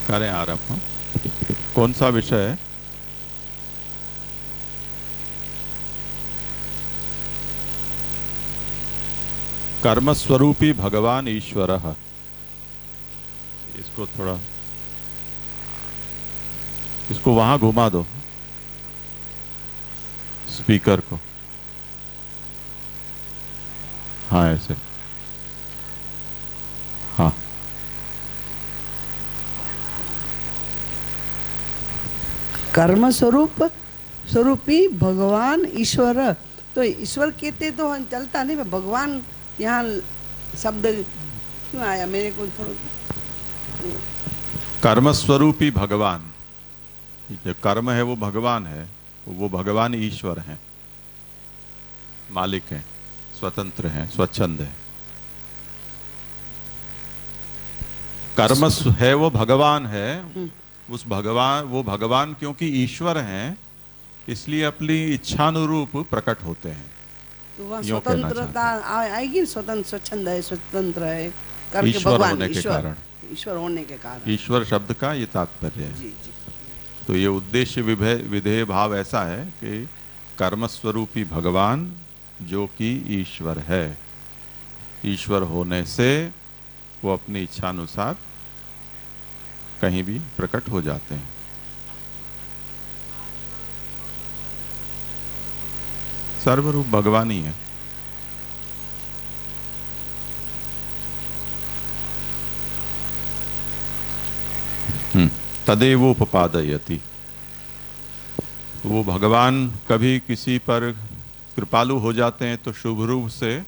करें आरंभ। कौन सा विषय है? कर्मस्वरूपी भगवान ईश्वरः। इसको थोड़ा, इसको वहां घुमा दो, स्पीकर को। हाँ, ऐसे। हाँ। कर्म स्वरूपी भगवान ईश्वर। तो ईश्वर कहते तो हम चलता नहीं, पर भगवान यहाँ शब्द क्यों आया मेरे को थोड़ा। कर्मस्वरूपी भगवान, जो कर्म है वो भगवान है, वो भगवान ईश्वर हैं, मालिक हैं, स्वतंत्र हैं, स्वच्छंद हैं। कर्म है वो भगवान है, उस भगवान, वो भगवान क्योंकि ईश्वर हैं इसलिए अपनी इच्छानुरूप प्रकट होते हैं। तो वहाँ यूं कहना स्वतंत्रता आएगी, स्वतंत्र स्वच्छंद है, स्वतंत्र है करके ईश्वर भगवान होने के कारण, ईश्वर होने के कारण, ईश्वर शब्द का ये तात्पर्य है। जी जी। तो ये उद्देश्य विधेय भाव ऐसा है कि कर्मस्वरूपी भगवान जो कि ईश्वर है, ईश्वर होने से वो अपनी इच्छा अनुसार कहीं भी प्रकट हो जाते हैं। सर्वरूप भगवान ही है। तदेवोपपादयति। वो भगवान कभी किसी पर कृपालु हो जाते हैं तो शुभ रूप से,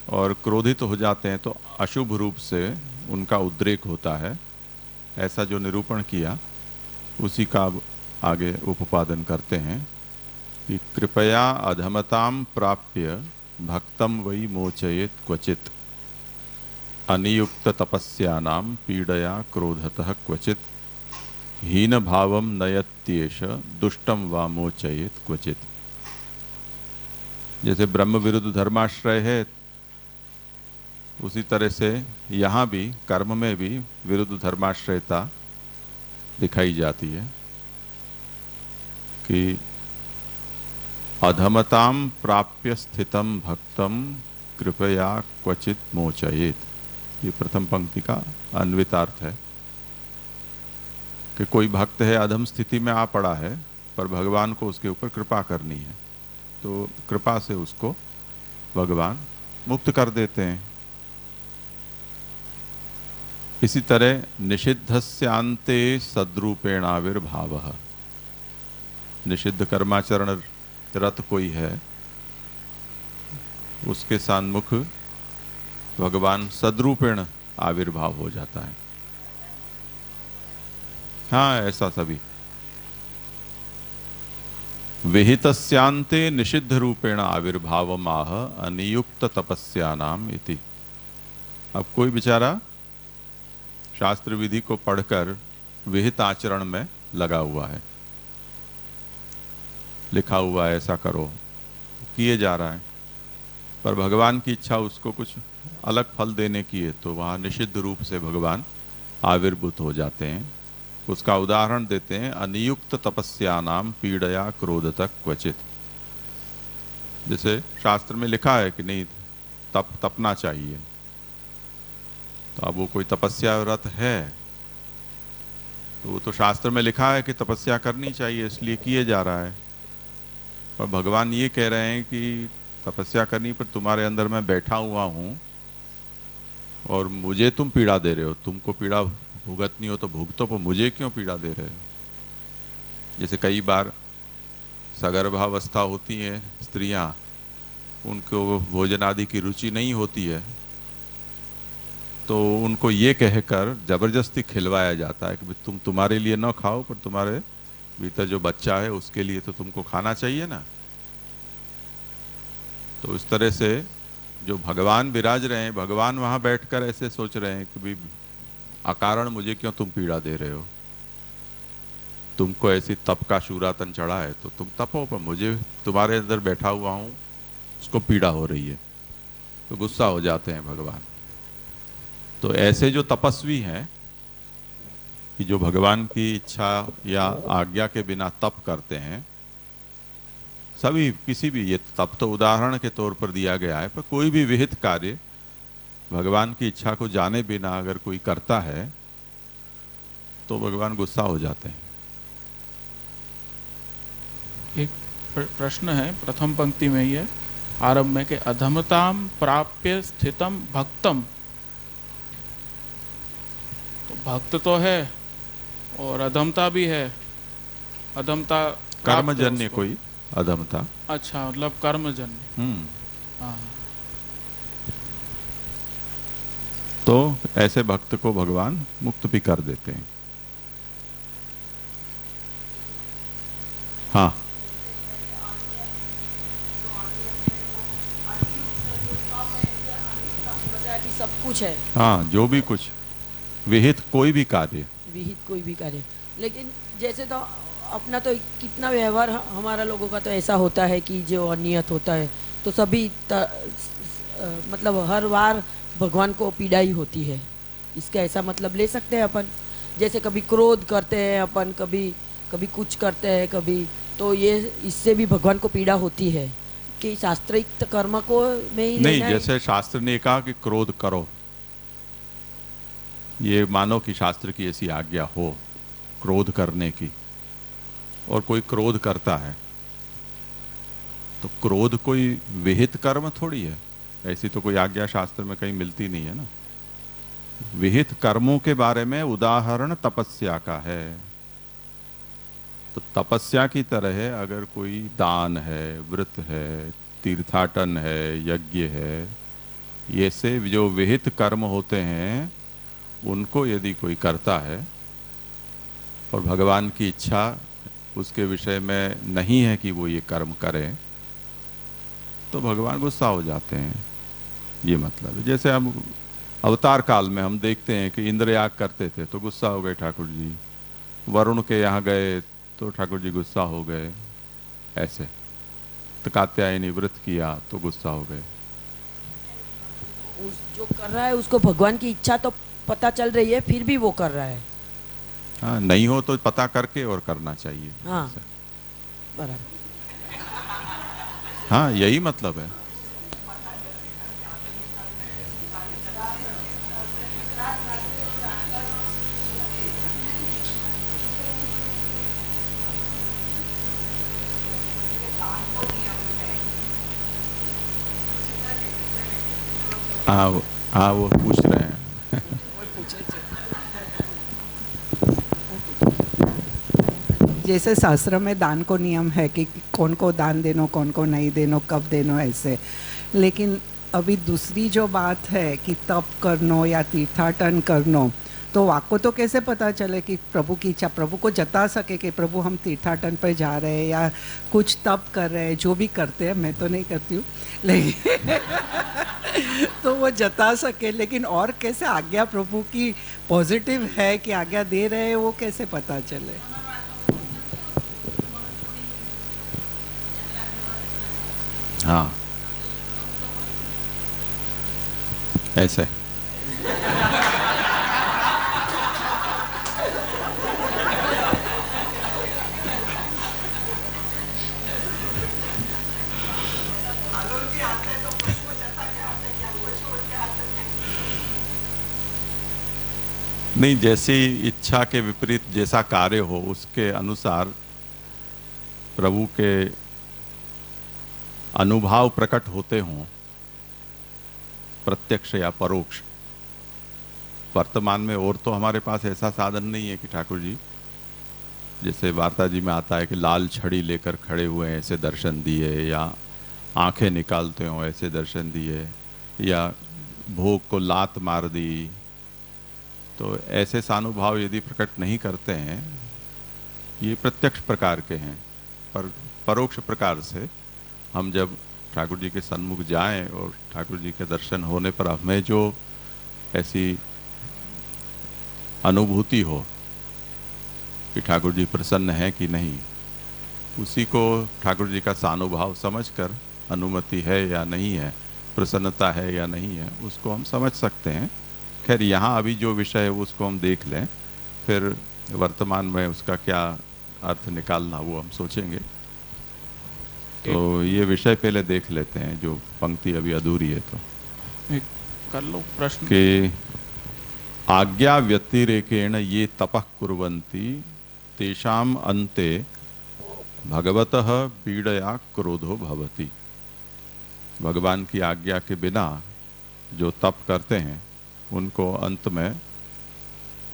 और क्रोधित हो जाते हैं तो अशुभ रूप से उनका उद्रेक होता है। ऐसा जो निरूपण किया उसी का अब आगे उपादन करते हैं कि कृपया अधमताम प्राप्य भक्तम वै मोचयेत क्वचित, अनियुक्त तपस्यानाम पीडया क्रोधतः क्वचित, हीन भावम नयत्येष दुष्टम वा मोचयेत क्वचित। जैसे ब्रह्म विरुद्ध धर्माश्रय है, उसी तरह से यहाँ भी कर्म में भी विरुद्ध धर्माश्रयता दिखाई जाती है कि अधमताम प्राप्य स्थितम भक्तम कृपया क्वचित मोचयेत। ये प्रथम पंक्ति का अन्वितार्थ है कि कोई भक्त है, अधम स्थिति में आ पड़ा है, पर भगवान को उसके ऊपर कृपा करनी है, तो कृपा से उसको भगवान मुक्त कर देते हैं। इसी तरह निषिद्धस्यान्ते सद्रूपेण आविर्भावः। निषिद्ध कर्माचरण रत कोई है, उसके सन्मुख भगवान सद्रूपेण आविर्भाव हो जाता है। हाँ, ऐसा सभी। विहितस्यान्ते निषिद्ध रूपेण आविर्भावमाह अनियुक्त तपस्यानाम इति। अब कोई बेचारा शास्त्र विधि को पढ़कर विहित आचरण में लगा हुआ है, लिखा हुआ है ऐसा करो, किए जा रहा है, पर भगवान की इच्छा उसको कुछ अलग फल देने की है, तो वहाँ निषिद्ध रूप से भगवान आविर्भूत हो जाते हैं। उसका उदाहरण देते हैं, अनियुक्त तपस्यानाम पीडया क्रोधतः क्वचित। जैसे शास्त्र में लिखा है कि नहीं तपना चाहिए, तो अब वो कोई तपस्या व्रत है तो वो तो शास्त्र में लिखा है कि तपस्या करनी चाहिए, इसलिए किए जा रहा है। पर भगवान ये कह रहे हैं कि तपस्या करनी, पर तुम्हारे अंदर मैं बैठा हुआ हूँ और मुझे तुम पीड़ा दे रहे हो। तुमको पीड़ा भुगतनी हो तो भुगतो, पर मुझे क्यों पीड़ा दे रहे हो। जैसे कई बार सगर्भावस्था होती है स्त्रियां, उनको भोजन आदि की रुचि नहीं होती है, तो उनको ये कहकर जबरदस्ती खिलवाया जाता है कि तुम तुम्हारे लिए ना खाओ, पर तुम्हारे भीतर जो बच्चा है उसके लिए तो तुमको खाना चाहिए ना। तो इस तरह से जो भगवान विराज रहे हैं, भगवान वहां बैठकर ऐसे सोच रहे हैं कि भाई अकारण मुझे क्यों तुम पीड़ा दे रहे हो। तुमको ऐसी तप का शूरातन चढ़ा है तो तुम तपो, पर मुझे तुम्हारे अंदर बैठा हुआ हूं उसको पीड़ा हो रही है, तो गुस्सा हो जाते हैं भगवान। तो ऐसे जो तपस्वी हैं कि जो भगवान की इच्छा या आज्ञा के बिना तप करते हैं, सभी किसी भी, ये तप तो उदाहरण के तौर पर दिया गया है, पर कोई भी विहित कार्य भगवान की इच्छा को जाने बिना अगर कोई करता है तो भगवान गुस्सा हो जाते हैं। एक प्रश्न है प्रथम पंक्ति में ही है, आरंभ में, के अधमताम प्राप्य स्थितम भक्तम। तो भक्त तो है और अधमता भी है। अधमता कर्मजन्य कोई अधमता। अच्छा, मतलब कर्मजन्य। हाँ। तो ऐसे भक्त को भगवान मुक्त भी कर देते हैं। हाँ, कि सब कुछ है, हाँ, जो भी कुछ विहित कोई भी कार्य। विहित कोई भी कार्य। लेकिन जैसे तो अपना तो कितना व्यवहार हमारा लोगों का तो ऐसा होता है कि जो अनियत होता है तो सभी मतलब हर बार भगवान को पीड़ा ही होती है। इसका ऐसा मतलब ले सकते हैं अपन, जैसे कभी क्रोध करते हैं अपन, कभी कभी कुछ करते हैं कभी, तो ये इससे भी भगवान को पीड़ा होती है कि शास्त्रोक्त कर्म को में ही नहीं, रहना है। जैसे शास्त्र ने कहा कि क्रोध करो, ये मानो कि शास्त्र की ऐसी आज्ञा हो क्रोध करने की, और कोई क्रोध करता है तो क्रोध कोई विहित कर्म थोड़ी है। ऐसी तो कोई आज्ञा शास्त्र में कहीं मिलती नहीं है ना। विहित कर्मों के बारे में उदाहरण तपस्या का है। तो तपस्या की तरह है, अगर कोई दान है, व्रत है, तीर्थाटन है, यज्ञ है, ये से जो विहित कर्म होते हैं उनको यदि कोई करता है और भगवान की इच्छा उसके विषय में नहीं है कि वो ये कर्म करे, तो भगवान गुस्सा हो जाते हैं। ये मतलब है। जैसे हम अवतार काल में हम देखते हैं कि इंद्र याग करते थे तो गुस्सा हो गए ठाकुर जी, वरुण के यहाँ गए तो ठाकुर जी गुस्सा हो गए, ऐसे। तो कात्यायनी व्रत किया तो गुस्सा हो गए। जो कर रहा है उसको भगवान की इच्छा तो पता चल रही है, फिर भी वो कर रहा है। हाँ, नहीं हो तो पता करके और करना चाहिए। हाँ, बराबर। हाँ, यही मतलब है। हाँ, वो पूछ रहे हैं। जैसे शास्त्र में दान को नियम है कि कौन को दान देनो, कौन को नहीं देनो, कब देनो, ऐसे। लेकिन अभी दूसरी जो बात है कि तप करनो या तीर्थाटन करनो, तो वाको तो कैसे पता चले कि प्रभु की इच्छा, प्रभु को जता सके कि प्रभु हम तीर्थाटन पर जा रहे हैं या कुछ तप कर रहे हैं, जो भी करते हैं, मैं तो नहीं करती हूँ, लेकिन तो वो जता सके। लेकिन और कैसे आज्ञा प्रभु की पॉजिटिव है कि आज्ञा दे रहे हैं, वो कैसे पता चले? हाँ, ऐसे। नहीं, जैसी इच्छा के विपरीत जैसा कार्य हो उसके अनुसार प्रभु के अनुभाव प्रकट होते हों, प्रत्यक्ष या परोक्ष। वर्तमान में और तो हमारे पास ऐसा साधन नहीं है कि ठाकुर जी, जैसे वार्ता जी में आता है कि लाल छड़ी लेकर खड़े हुए हैं ऐसे दर्शन दिए, या आंखें निकालते हो ऐसे दर्शन दिए, या भोग को लात मार दी। तो ऐसे सानुभाव यदि प्रकट नहीं करते हैं, ये प्रत्यक्ष प्रकार के हैं। पर परोक्ष प्रकार से हम जब ठाकुर जी के सन्मुख जाएं और ठाकुर जी के दर्शन होने पर हमें जो ऐसी अनुभूति हो कि ठाकुर जी प्रसन्न हैं कि नहीं, उसी को ठाकुर जी का सानुभाव समझकर अनुमति है या नहीं है, प्रसन्नता है या नहीं है, उसको हम समझ सकते हैं। खैर, यहाँ अभी जो विषय है उसको हम देख लें, फिर वर्तमान में उसका क्या अर्थ निकालना वो हम सोचेंगे। तो ये विषय पहले देख लेते हैं, जो पंक्ति अभी अधूरी है तो एक कर लो प्रश्न। कि आज्ञा व्यतिरेकेण ये तपः कुर्वन्ति तेषाम अन्ते भगवतः पीडया क्रोधो भवति। भगवान की आज्ञा के बिना जो तप करते हैं उनको अंत में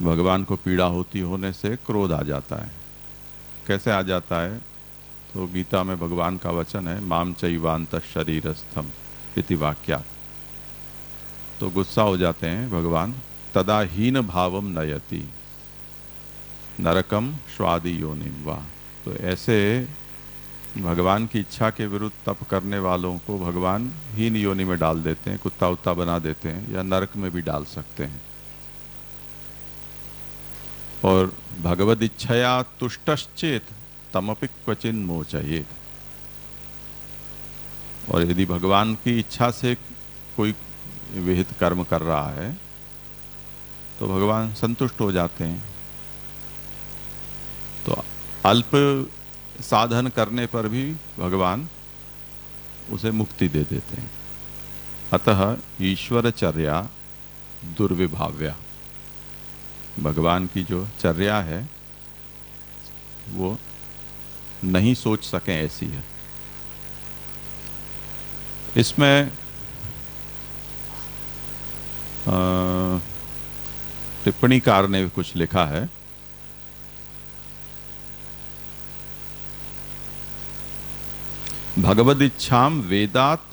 भगवान को पीड़ा होती होने से क्रोध आ जाता है। कैसे आ जाता है? तो गीता में भगवान का वचन है, माम चैवांत शरीरस्थम इति वाक्यात्। तो गुस्सा हो जाते हैं भगवान, तदा हीन भावम नयति नरकम स्वादि योनिम वा। तो ऐसे भगवान की इच्छा के विरुद्ध तप करने वालों को भगवान हीन योनि में डाल देते हैं, कुत्ता उत्ता बना देते हैं, या नरक में भी डाल सकते हैं। और भगवद इच्छया तुष्टश्चेत तमपि क्वचिन मोचयेत। और यदि भगवान की इच्छा से कोई विहित कर्म कर रहा है तो भगवान संतुष्ट हो जाते हैं। तो अल्प साधन करने पर भी भगवान उसे मुक्ति दे देते हैं। अतः ईश्वरचर्या दुर्विभाव्या। भगवान की जो चर्या है वो नहीं सोच सकें ऐसी है। इसमें टिप्पणीकार ने कुछ लिखा है। भगवदिच्छाम वेदात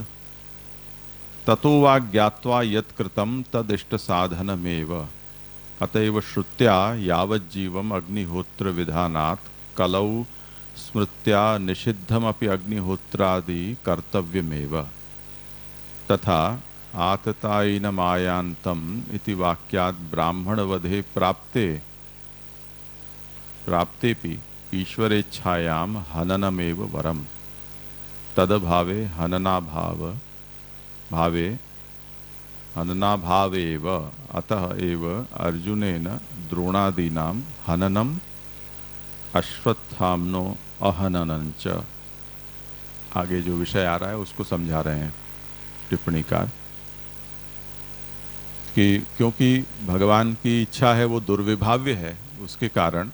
ततो वा ज्ञात्वा यत् कृतं तदिष्ट साधनमेव। अतएव श्रुत्या यावज्जीवम अग्निहोत्र विधानात् कलौ स्मृत्या निषिद्धमपि अग्निहोत्रादि कर्तव्यमेव। तथा आततायिनमायान्तम इति वाक्यात् ब्राह्मणवधे प्राप्तेपि ईश्वरेच्छायाम हननमेव वरम। तदभावे हननाभावेव अतः एव अर्जुनेन द्रोणादीनां हननम अश्वत्थाम्नो अहननंच। आगे जो विषय आ रहा है उसको समझा रहे हैं टिप्पणीकार कि क्योंकि भगवान की इच्छा है वो दुर्विभाव्य है, उसके कारण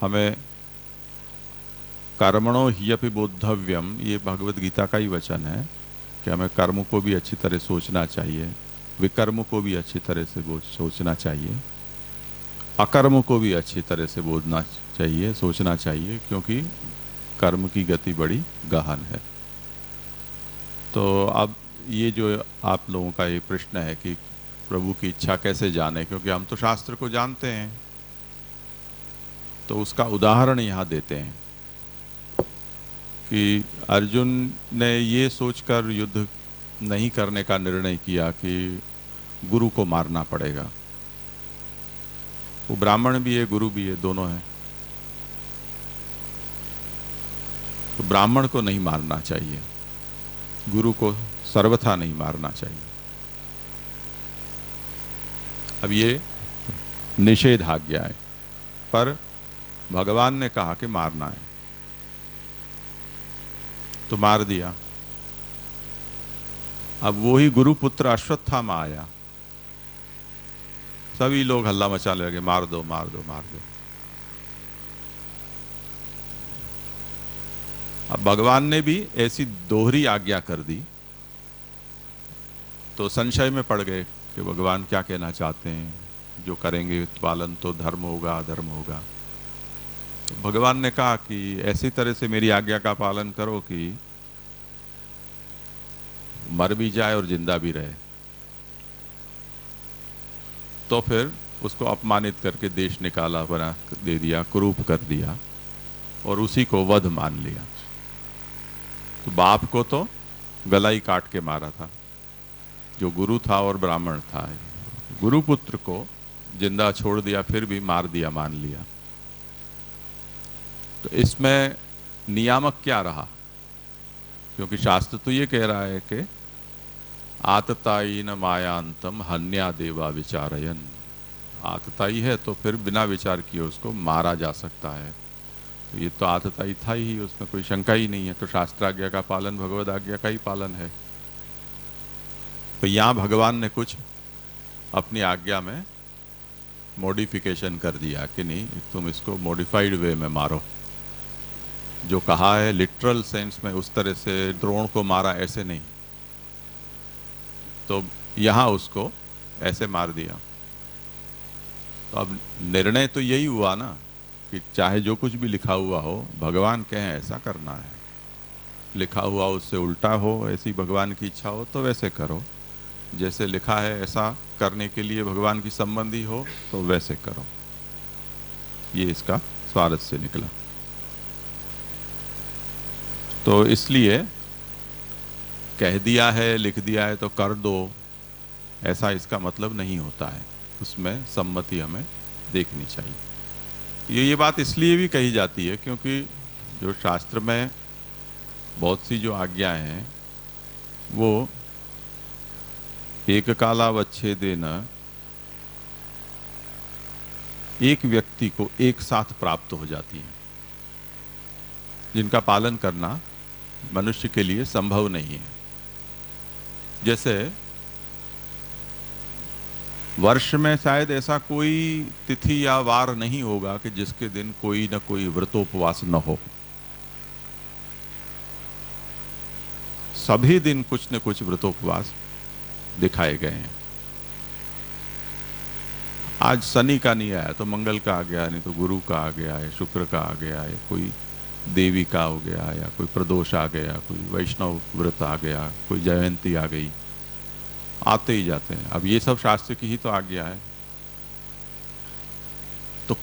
हमें कर्मणो ह्यपि बोद्धव्यम, ये भगवत गीता का ही वचन है कि हमें कर्म को भी अच्छी तरह सोचना चाहिए, विकर्म को भी अच्छी तरह से सोचना चाहिए, अकर्म को भी अच्छी तरह से बोधना चाहिए, सोचना चाहिए, क्योंकि कर्म की गति बड़ी गहन है। तो अब ये जो आप लोगों का ये प्रश्न है कि प्रभु की इच्छा कैसे जाने, क्योंकि हम तो शास्त्र को जानते हैं, तो उसका उदाहरण यहाँ देते हैं कि अर्जुन ने ये सोचकर युद्ध नहीं करने का निर्णय किया कि गुरु को मारना पड़ेगा। वो ब्राह्मण भी है, गुरु भी है, दोनों है। तो ब्राह्मण को नहीं मारना चाहिए, गुरु को सर्वथा नहीं मारना चाहिए। अब ये निषेधाज्ञा है, पर भगवान ने कहा कि मारना है तो मार दिया। अब वो ही गुरुपुत्र अश्वत्थामा आया, सभी लोग हल्ला मचाने लगे, मार दो मार दो मार दो। अब भगवान ने भी ऐसी दोहरी आज्ञा कर दी तो संशय में पड़ गए कि भगवान क्या कहना चाहते हैं, जो करेंगे पालन तो धर्म होगा अधर्म होगा। तो भगवान ने कहा कि ऐसी तरह से मेरी आज्ञा का पालन करो कि मर भी जाए और जिंदा भी रहे। तो फिर उसको अपमानित करके देश निकाला, बना दे दिया, कुरूप कर दिया और उसी को वध मान लिया। तो बाप को तो गला ही काट के मारा था, जो गुरु था और ब्राह्मण था। गुरुपुत्र को जिंदा छोड़ दिया, फिर भी मार दिया, मान लिया। तो इसमें नियामक क्या रहा? क्योंकि शास्त्र तो ये कह रहा है कि आततायीन मायांतम हन्या देवा विचारयन। आतताई है तो फिर बिना विचार किए उसको मारा जा सकता है। तो ये तो आतताई था ही, उसमें कोई शंका ही नहीं है। तो शास्त्राज्ञा का पालन भगवद आज्ञा का ही पालन है। तो यहाँ भगवान ने कुछ अपनी आज्ञा में मॉडिफिकेशन कर दिया कि नहीं, तुम इसको मॉडिफाइड वे में मारो। जो कहा है लिटरल सेंस में उस तरह से द्रोण को मारा ऐसे नहीं, तो यहाँ उसको ऐसे मार दिया। तो अब निर्णय तो यही हुआ ना कि चाहे जो कुछ भी लिखा हुआ हो, भगवान कहें ऐसा करना है, लिखा हुआ उससे उल्टा हो, ऐसी भगवान की इच्छा हो तो वैसे करो। जैसे लिखा है ऐसा करने के लिए भगवान की संबंधी हो तो वैसे करो। ये इसका स्वारस्य निकला। तो इसलिए कह दिया है, लिख दिया है तो कर दो, ऐसा इसका मतलब नहीं होता है। उसमें सम्मति हमें देखनी चाहिए। ये बात इसलिए भी कही जाती है क्योंकि जो शास्त्र में बहुत सी जो आज्ञाएं हैं वो एक कालावच्छेदेन एक व्यक्ति को एक साथ प्राप्त हो जाती हैं, जिनका पालन करना मनुष्य के लिए संभव नहीं है। जैसे वर्ष में शायद ऐसा कोई तिथि या वार नहीं होगा कि जिसके दिन कोई न कोई व्रतोपवास न हो। सभी दिन कुछ न कुछ व्रतोपवास दिखाए गए हैं। आज शनि का नहीं आया तो मंगल का आ गया, नहीं तो गुरु का आ गया है, शुक्र का आ गया है, कोई देवी का हो गया, या कोई प्रदोष आ गया, कोई वैष्णव व्रत आ गया, कोई जयंती आ गई, आते ही जाते हैं। अब ये सब शास्त्र की ही तो आज्ञा है। तो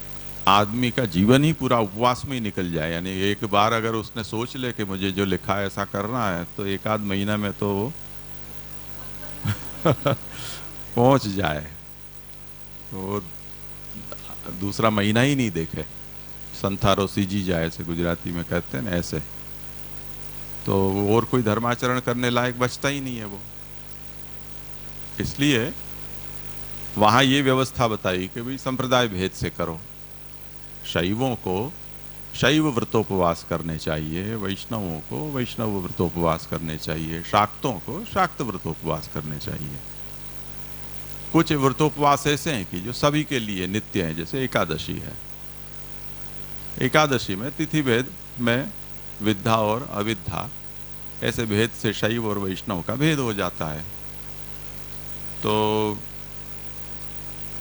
आदमी का जीवन ही पूरा उपवास में ही निकल जाए, यानी एक बार अगर उसने सोच ले कि मुझे जो लिखा है ऐसा करना है, तो एक आध महीना में तो वो पहुंच जाए, तो दूसरा महीना ही नहीं देखे, संथारो सीजी जाए से गुजराती में कहते हैं ना, ऐसे। तो और कोई धर्माचरण करने लायक बचता ही नहीं है वो। इसलिए वहां ये व्यवस्था बताई कि भाई संप्रदाय भेद से करो। शैवों को शैव व्रतोपवास करने चाहिए, वैष्णवों को वैष्णव व्रतोपवास करने चाहिए, शाक्तों को शाक्त व्रतोपवास करने चाहिए। कुछ व्रतोपवास ऐसे हैं कि जो सभी के लिए नित्य हैं, जैसे एकादशी है। एकादशी में तिथि भेद में विद्या और अविद्या ऐसे भेद से शैव और वैष्णव का भेद हो जाता है। तो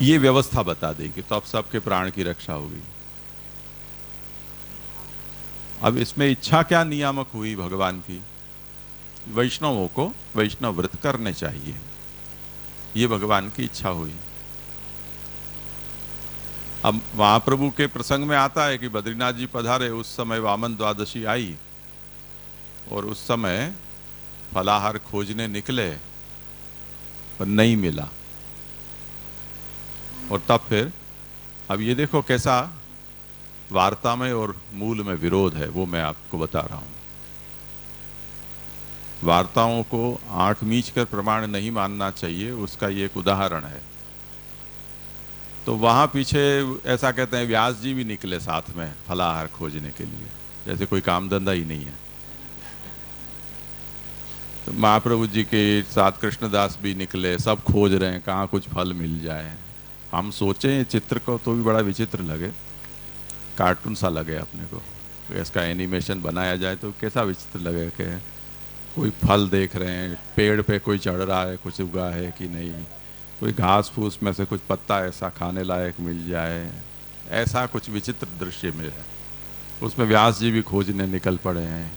ये व्यवस्था बता देगी तो अब सबके प्राण की रक्षा होगी। अब इसमें इच्छा क्या नियामक हुई भगवान की? वैष्णवों को वैष्णव व्रत करने चाहिए, ये भगवान की इच्छा हुई। अब महाप्रभु के प्रसंग में आता है कि बद्रीनाथ जी पधारे, उस समय वामन द्वादशी आई और उस समय फलाहार खोजने निकले पर नहीं मिला। और तब फिर अब ये देखो कैसा वार्ता में और मूल में विरोध है, वो मैं आपको बता रहा हूं। वार्ताओं को आंख मीच कर प्रमाण नहीं मानना चाहिए, उसका ये एक उदाहरण है। तो वहां पीछे ऐसा कहते हैं व्यास जी भी निकले साथ में फलाहार खोजने के लिए, जैसे कोई काम धंधा ही नहीं है। तो महाप्रभु जी के साथ कृष्णदास भी निकले, सब खोज रहे हैं कहाँ कुछ फल मिल जाए। हम सोचे चित्र को तो भी बड़ा विचित्र लगे, कार्टून सा लगे अपने को। इसका एनिमेशन बनाया जाए तो कैसा विचित्र लगे कि कोई फल देख रहे हैं, पेड़ पे कोई चढ़ रहा है, कुछ उगा है कि नहीं, कोई घास फूस में से कुछ पत्ता ऐसा खाने लायक मिल जाए, ऐसा कुछ विचित्र दृश्य मिला। उसमें व्यास जी भी खोजने निकल पड़े हैं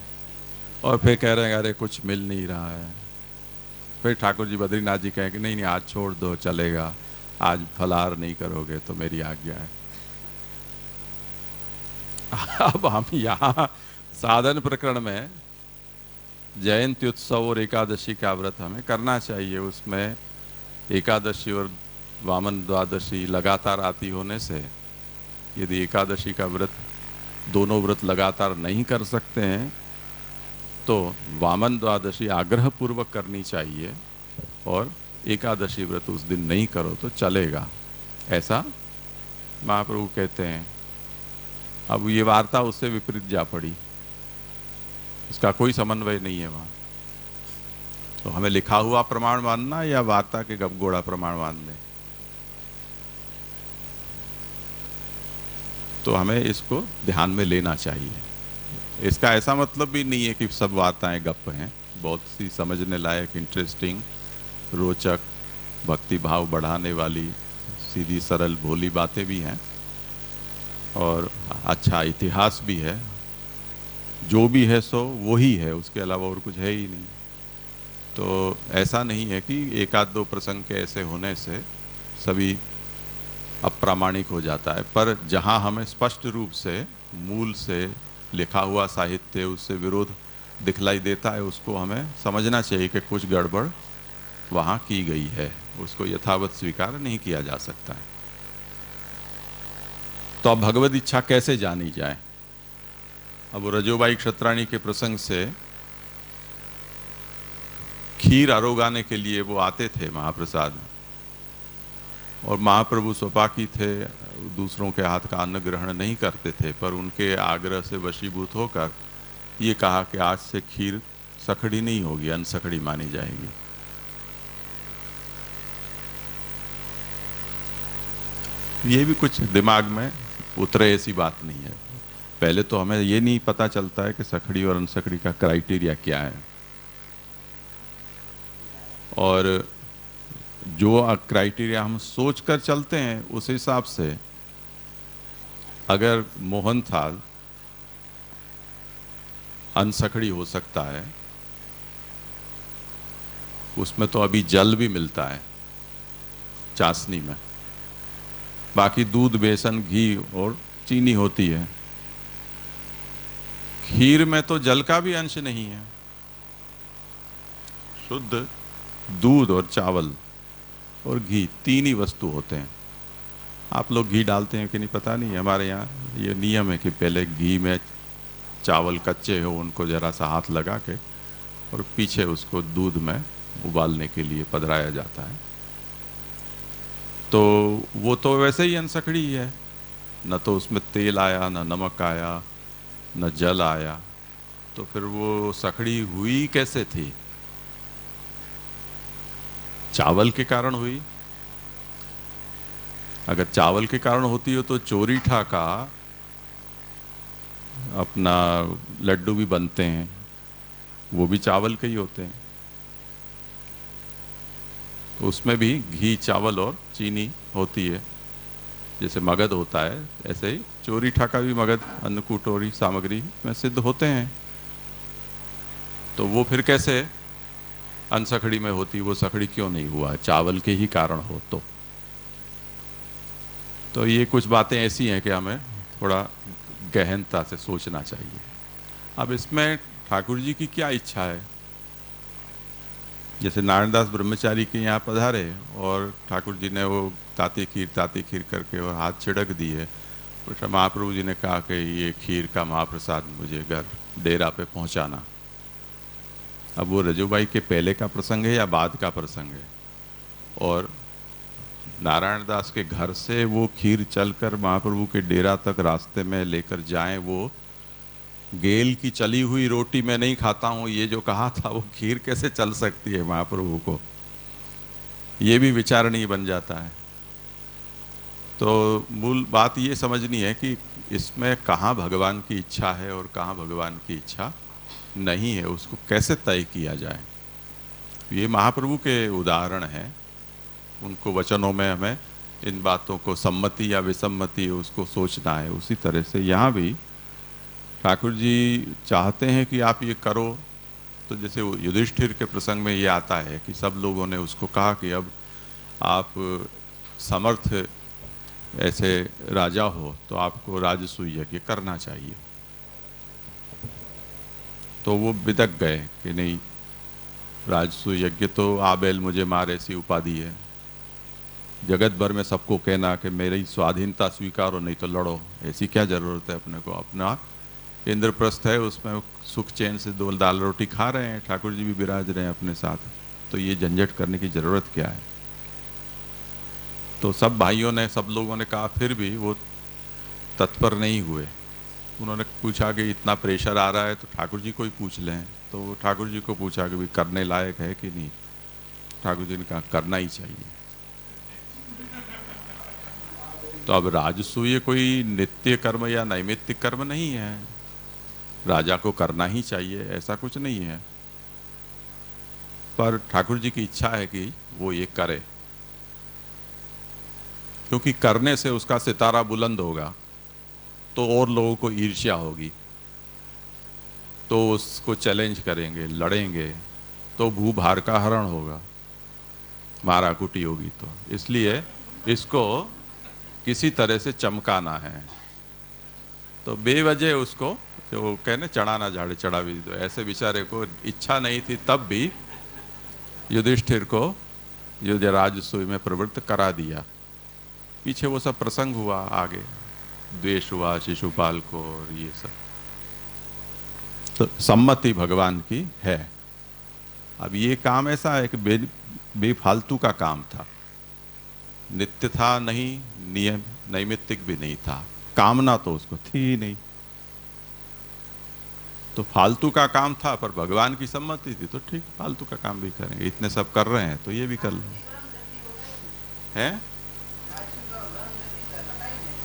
और फिर कह रहे हैं अरे कुछ मिल नहीं रहा है। फिर ठाकुर जी बद्रीनाथ जी कहें कि नहीं नहीं आज छोड़ दो, चलेगा, आज फलाहार नहीं करोगे तो मेरी आज्ञा है। अब हम यहाँ साधन प्रकरण में जयंती उत्सव और एकादशी का व्रत हमें करना चाहिए। उसमें एकादशी और वामन द्वादशी लगातार आती होने से यदि एकादशी का व्रत, दोनों व्रत लगातार नहीं कर सकते हैं तो वामन द्वादशी आग्रह पूर्वक करनी चाहिए और एकादशी व्रत उस दिन नहीं करो तो चलेगा। ऐसा महाप्रभु कहते हैं। अब ये वार्ता उससे विपरीत जा पड़ी, इसका कोई समन्वय नहीं है वहाँ। तो हमें लिखा हुआ प्रमाण मानना या वार्ता के गपगोड़ा प्रमाण मानने? तो हमें इसको ध्यान में लेना चाहिए। इसका ऐसा मतलब भी नहीं है कि सब वार्ताएं गप हैं, बहुत सी समझने लायक, इंटरेस्टिंग, रोचक, भक्ति भाव बढ़ाने वाली, सीधी सरल भोली बातें भी हैं और अच्छा इतिहास भी है। जो भी है सो वो ही है, उसके अलावा और कुछ है ही नहीं। तो ऐसा नहीं है कि एक आध दो प्रसंग के ऐसे होने से सभी अप्रामाणिक हो जाता है, पर जहाँ हमें स्पष्ट रूप से मूल से लिखा हुआ साहित्य उससे विरोध दिखलाई देता है, उसको हमें समझना चाहिए कि कुछ गड़बड़ वहाँ की गई है, उसको यथावत स्वीकार नहीं किया जा सकता है। तो अब भगवत इच्छा कैसे जानी जाए? अब रजोबाई क्षत्राणी के प्रसंग से खीर आरोगाने के लिए वो आते थे महाप्रसाद, और महाप्रभु स्वपाकी थे, दूसरों के हाथ का अन्न ग्रहण नहीं करते थे, पर उनके आग्रह से वशीभूत होकर ये कहा कि आज से खीर सखड़ी नहीं होगी, अनसखड़ी मानी जाएगी। ये भी कुछ दिमाग में उतरे ऐसी बात नहीं है। पहले तो हमें ये नहीं पता चलता है कि सखड़ी और अनसखड़ी का क्राइटेरिया क्या है, और जो क्राइटेरिया हम सोच कर चलते हैं उस हिसाब से अगर मोहन थाल अनसखड़ी हो सकता है, उसमें तो अभी जल भी मिलता है चाशनी में, बाकी दूध, बेसन, घी और चीनी होती है। खीर में तो जल का भी अंश नहीं है, शुद्ध दूध और चावल और घी तीन ही वस्तु होते हैं। आप लोग घी डालते हैं कि नहीं पता नहीं, हमारे यहाँ ये नियम है कि पहले घी में चावल कच्चे हो उनको जरा सा हाथ लगा के और पीछे उसको दूध में उबालने के लिए पधराया जाता है। तो वो तो वैसे ही अनसखड़ी ही है, न तो उसमें तेल आया, न नमक आया, न जल आया, तो फिर वो सखड़ी हुई कैसे थी? चावल के कारण हुई। अगर चावल के कारण होती हो तो चोरीठा का अपना लड्डू भी बनते हैं, वो भी चावल के ही होते हैं, तो उसमें भी घी, चावल और चीनी होती है। जैसे मगध होता है ऐसे ही चोरीठा का भी मगध, अन्नकूटोरी सामग्री में सिद्ध होते हैं। तो वो फिर कैसे अनसखड़ी में होती? वो सखड़ी क्यों नहीं हुआ? चावल के ही कारण हो तो ये कुछ बातें ऐसी हैं कि हमें थोड़ा गहनता से सोचना चाहिए। अब इसमें ठाकुर जी की क्या इच्छा है? जैसे नारायणदास ब्रह्मचारी के यहाँ पधारे और ठाकुर जी ने वो ताती खीर करके और हाथ छिड़क दिए, तो महाप्रभु जी ने कहा कि ये खीर का महाप्रसाद मुझे घर डेरा पे पहुँचाना। अब वो रजूबाई के पहले का प्रसंग है या बाद का प्रसंग है? और नारायण दास के घर से वो खीर चलकर महाप्रभु के डेरा तक रास्ते में लेकर जाएं, वो गेल की चली हुई रोटी मैं नहीं खाता हूँ ये जो कहा था, वो खीर कैसे चल सकती है महाप्रभु को? ये भी विचारणीय बन जाता है। तो मूल बात ये समझनी है कि इसमें कहाँ भगवान की इच्छा है और कहाँ भगवान की इच्छा नहीं है, उसको कैसे तय किया जाए। ये महाप्रभु के उदाहरण हैं, उनको वचनों में हमें इन बातों को सम्मति या विसम्मति उसको सोचना है। उसी तरह से यहाँ भी ठाकुर जी चाहते हैं कि आप ये करो। तो जैसे युधिष्ठिर के प्रसंग में ये आता है कि सब लोगों ने उसको कहा कि अब आप समर्थ ऐसे राजा हो तो आपको राजसूय यज्ञ करना चाहिए। तो वो बिदक गए कि नहीं, राजसूय यज्ञ तो आबेल मुझे मार ऐसी उपाधि है, जगत भर में सबको कहना कि मेरी स्वाधीनता स्वीकारो नहीं तो लड़ो, ऐसी क्या ज़रूरत है? अपने को अपना इंद्रप्रस्थ है, उसमें सुख चैन से दो दाल रोटी खा रहे हैं, ठाकुर जी भी विराज रहे हैं अपने साथ, तो ये झंझट करने की ज़रूरत क्या है? तो सब भाइयों ने, सब लोगों ने कहा, फिर भी वो तत्पर नहीं हुए। उन्होंने पूछा कि इतना प्रेशर आ रहा है तो ठाकुर जी को ही पूछ लें। तो वो ठाकुर जी को पूछा कि भाई करने लायक है कि नहीं। ठाकुर जी ने कहा करना ही चाहिए। तो अब राजसूय कोई नित्य कर्म या नैमित्तिक कर्म नहीं है, राजा को करना ही चाहिए ऐसा कुछ नहीं है, पर ठाकुर जी की इच्छा है कि वो ये करे, क्योंकि करने से उसका सितारा बुलंद होगा तो और लोगों को ईर्ष्या होगी, तो उसको चैलेंज करेंगे, लड़ेंगे, तो भूभार का हरण होगा, मारा कुटी होगी। तो इसलिए इसको किसी तरह से चमकाना है। तो बेवजह उसको जो कहने चढ़ाना झाड़े चढ़ा भी, तो ऐसे बेचारे को इच्छा नहीं थी तब भी युधिष्ठिर को राजसूय में प्रवृत्त करा दिया। पीछे वो सब प्रसंग हुआ, आगे द्वेष हुआ शिशुपाल को और ये सब। तो सम्मति भगवान की है। अब ये काम ऐसा है कि बेफालतू का काम था, नित्य था नहीं, नियम नैमित्तिक भी नहीं था, कामना तो उसको थी ही नहीं, तो फालतू का काम था। पर भगवान की सम्मति थी तो ठीक, फालतू का काम भी करेंगे, इतने सब कर रहे हैं तो ये भी कर लो है।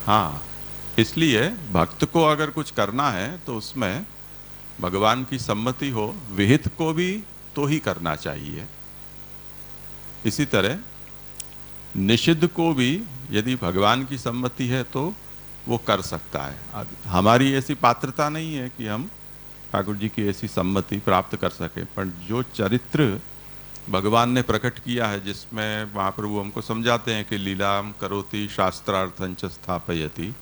हाँ, इसलिए भक्त को अगर कुछ करना है तो उसमें भगवान की सम्मति हो, विहित को भी तो ही करना चाहिए। इसी तरह निषिद्ध को भी यदि भगवान की सम्मति है तो वो कर सकता है। अब हमारी ऐसी पात्रता नहीं है कि हम ठाकुर जी की ऐसी सम्मति प्राप्त कर सके, पर जो चरित्र भगवान ने प्रकट किया है, जिसमें महाप्रभु हमको समझाते हैं कि लीलाम करोति शास्त्रार्थंच स्थापयति,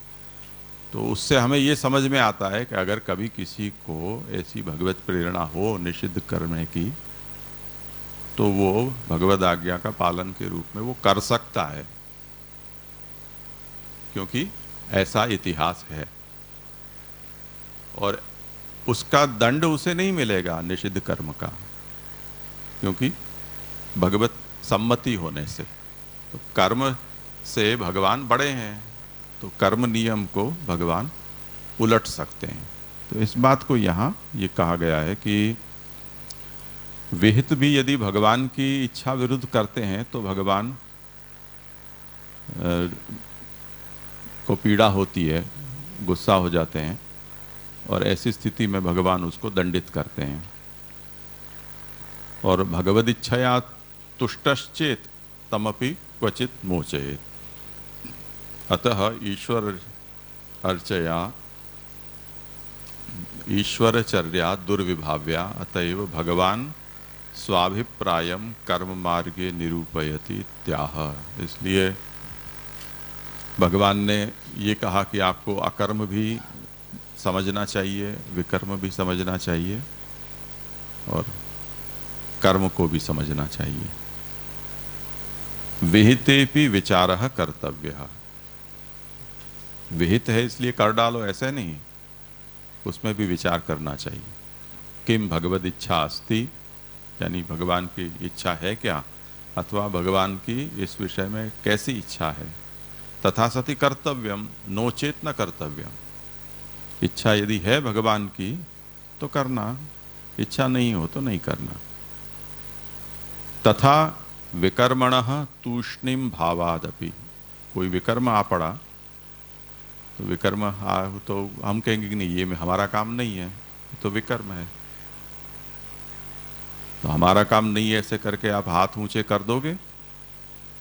तो उससे हमें ये समझ में आता है कि अगर कभी किसी को ऐसी भगवत प्रेरणा हो निषिद्ध करने की, तो वो भगवद आज्ञा का पालन के रूप में वो कर सकता है, क्योंकि ऐसा इतिहास है। और उसका दंड उसे नहीं मिलेगा निषिद्ध कर्म का, क्योंकि भगवत सम्मति होने से। तो कर्म से भगवान बड़े हैं, तो कर्म नियम को भगवान उलट सकते हैं। तो इस बात को यहाँ ये कहा गया है कि विहित भी यदि भगवान की इच्छा विरुद्ध करते हैं तो भगवान को पीड़ा होती है, गुस्सा हो जाते हैं, और ऐसी स्थिति में भगवान उसको दंडित करते हैं। और भगवद इच्छया तुष्टश्चेत तमपि क्वचित मोचयेत, अतः ईश्वर अर्चया ईश्वरचर्या दुर्विभाव्या, अतएव भगवान स्वाभिप्रायम कर्म मार्गे निरूपयति त्याह। इसलिए भगवान ने ये कहा कि आपको अकर्म भी समझना चाहिए, विकर्म भी समझना चाहिए, और कर्म को भी समझना चाहिए। विहितेपि विचारः कर्तव्यः, विहित है इसलिए कर डालो ऐसे नहीं, उसमें भी विचार करना चाहिए। किम भगवद इच्छा अस्ति, यानी भगवान की इच्छा है क्या, अथवा भगवान की इस विषय में कैसी इच्छा है। तथा सति कर्तव्यम नोचेत न कर्तव्यम, इच्छा यदि है भगवान की तो करना, इच्छा नहीं हो तो नहीं करना। तथा विकर्मणः तूष्णीम भावादपि, कोई विकर्म आ पड़ा तो विकर्म आ तो हम कहेंगे कि नहीं ये हमारा काम नहीं है, तो विकर्म है, तो हमारा काम नहीं है ऐसे करके आप हाथ ऊंचे कर दोगे।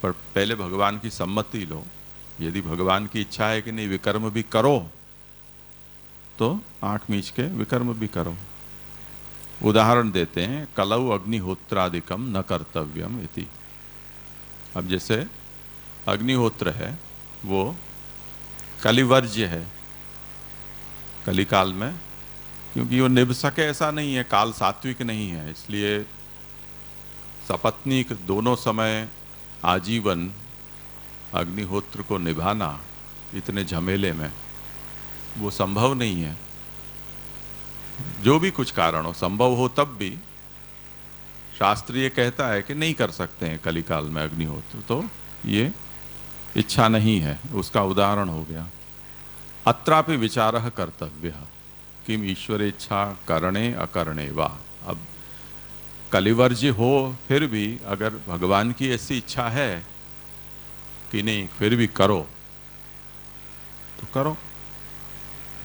पर पहले भगवान की सम्मति लो, यदि भगवान की इच्छा है कि नहीं विकर्म भी करो तो आंख मीच के विकर्म भी करो। उदाहरण देते हैं, कलौ अग्निहोत्रादिकम न कर्तव्यम इति। अब जैसे अग्निहोत्र है वो कलिवर्ज्य है कलिकाल में, क्योंकि वो निभ सके ऐसा नहीं है, काल सात्विक नहीं है, इसलिए सपत्नीक दोनों समय आजीवन अग्निहोत्र को निभाना इतने झमेले में वो संभव नहीं है। जो भी कुछ कारण हो, संभव हो तब भी शास्त्र ये कहता है कि नहीं कर सकते हैं कलिकाल में अग्निहोत्र, तो ये इच्छा नहीं है, उसका उदाहरण हो गया। अत्रापि विचारः कर्तव्यः किम ईश्वरेच्छा करणे अकरणे वा। अब कलिवर्ज्य हो फिर भी अगर भगवान की ऐसी इच्छा है कि नहीं फिर भी करो तो करो।